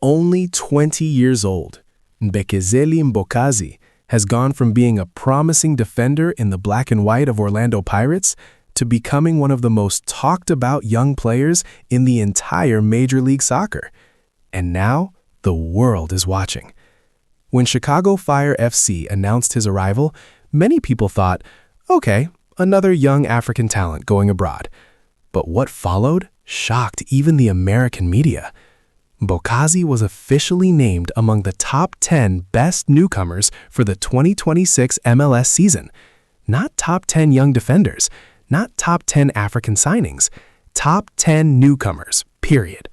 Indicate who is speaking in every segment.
Speaker 1: only 20 years old, Mbekezeli Mbokazi has gone from being a promising defender in the black and white of Orlando Pirates to becoming one of the most talked about young players in the entire Major League Soccer. And now, the world is watching. When Chicago Fire FC announced his arrival, many people thought, okay, another young African talent going abroad. But what followed shocked even the American media. Mbokazi was officially named among the top 10 best newcomers for the 2026 MLS season. Not top 10 young defenders, not top 10 African signings, top 10 newcomers, period.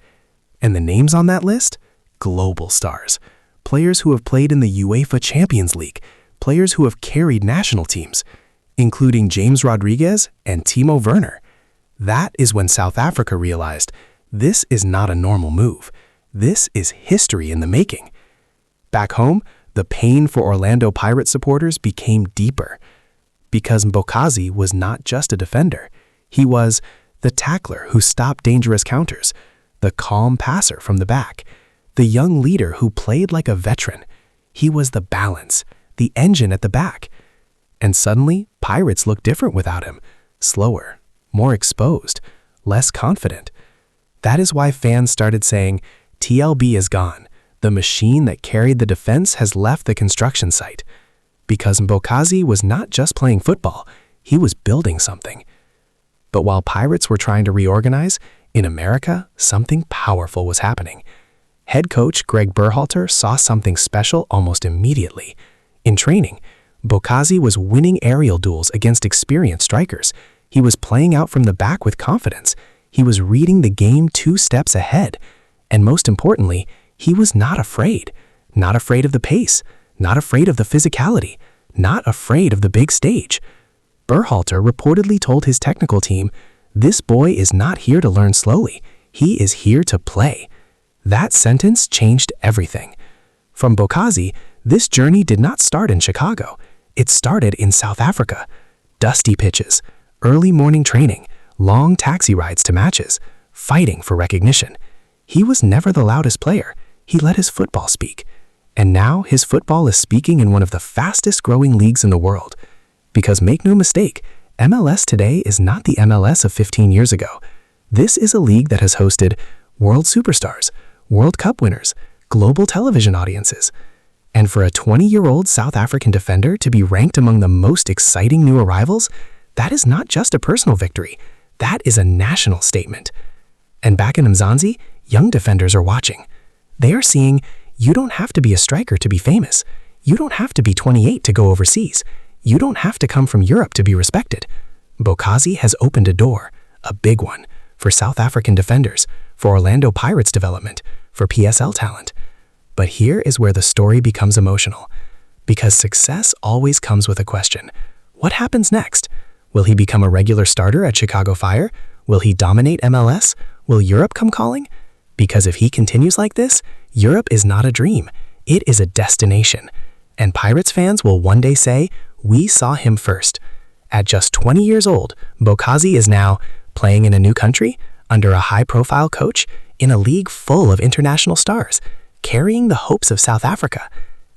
Speaker 1: And the names on that list? Global stars. Players who have played in the UEFA Champions League, players who have carried national teams, including James Rodríguez and Timo Werner. That is when South Africa realized this is not a normal move. This is history in the making. Back home, the pain for Orlando Pirates supporters became deeper because Mbokazi was not just a defender. He was the tackler who stopped dangerous counters, the calm passer from the back, the young leader who played like a veteran. He was the balance, the engine at the back. And suddenly, Pirates looked different without him, slower, more exposed, less confident. That is why fans started saying, TLB is gone. The machine that carried the defense has left the construction site. Because Mbokazi was not just playing football, he was building something. But while Pirates were trying to reorganize, in America, something powerful was happening. Head coach Gregg Berhalter saw something special almost immediately. In training, Mbokazi was winning aerial duels against experienced strikers. He was playing out from the back with confidence. He was reading the game 2 steps ahead. And most importantly, he was not afraid. Not afraid of the pace, not afraid of the physicality, not afraid of the big stage. Berhalter reportedly told his technical team, "This boy is not here to learn slowly. He is here to play." That sentence changed everything. From Mbokazi, this journey did not start in Chicago. It started in South Africa. Dusty pitches, early morning training, long taxi rides to matches, fighting for recognition. He was never the loudest player. He let his football speak. And now his football is speaking in one of the fastest growing leagues in the world. Because make no mistake, MLS today is not the MLS of 15 years ago. This is a league that has hosted world superstars, World Cup winners, global television audiences. And for a 20-year-old South African defender to be ranked among the most exciting new arrivals, that is not just a personal victory. That is a national statement. And back in Mzansi, young defenders are watching. They are seeing, you don't have to be a striker to be famous. You don't have to be 28 to go overseas. You don't have to come from Europe to be respected. Mbokazi has opened a door, a big one, for South African defenders, for Orlando Pirates development, for PSL talent. But here is where the story becomes emotional. Because success always comes with a question. What happens next? Will he become a regular starter at Chicago Fire? Will he dominate MLS? Will Europe come calling? Because if he continues like this, Europe is not a dream. It is a destination. And Pirates fans will one day say, we saw him first. At just 20 years old, Mbokazi is now playing in a new country, under a high-profile coach, in a league full of international stars, carrying the hopes of South Africa.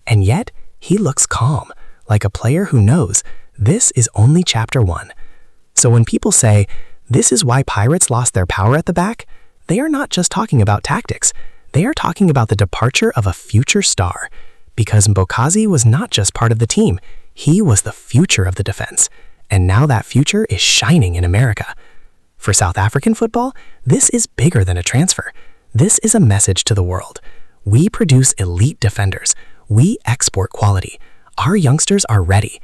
Speaker 1: And yet, he looks calm, like a player who knows this is only chapter 1. So when people say, this is why Pirates lost their power at the back, they are not just talking about tactics. They are talking about the departure of a future star. Because Mbokazi was not just part of the team, he was the future of the defense. And now that future is shining in America. For South African football, this is bigger than a transfer. This is a message to the world. We produce elite defenders. We export quality. Our youngsters are ready.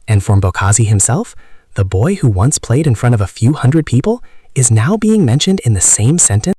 Speaker 1: And for Mbokazi himself, the boy who once played in front of a few hundred people is now being mentioned in the same sentence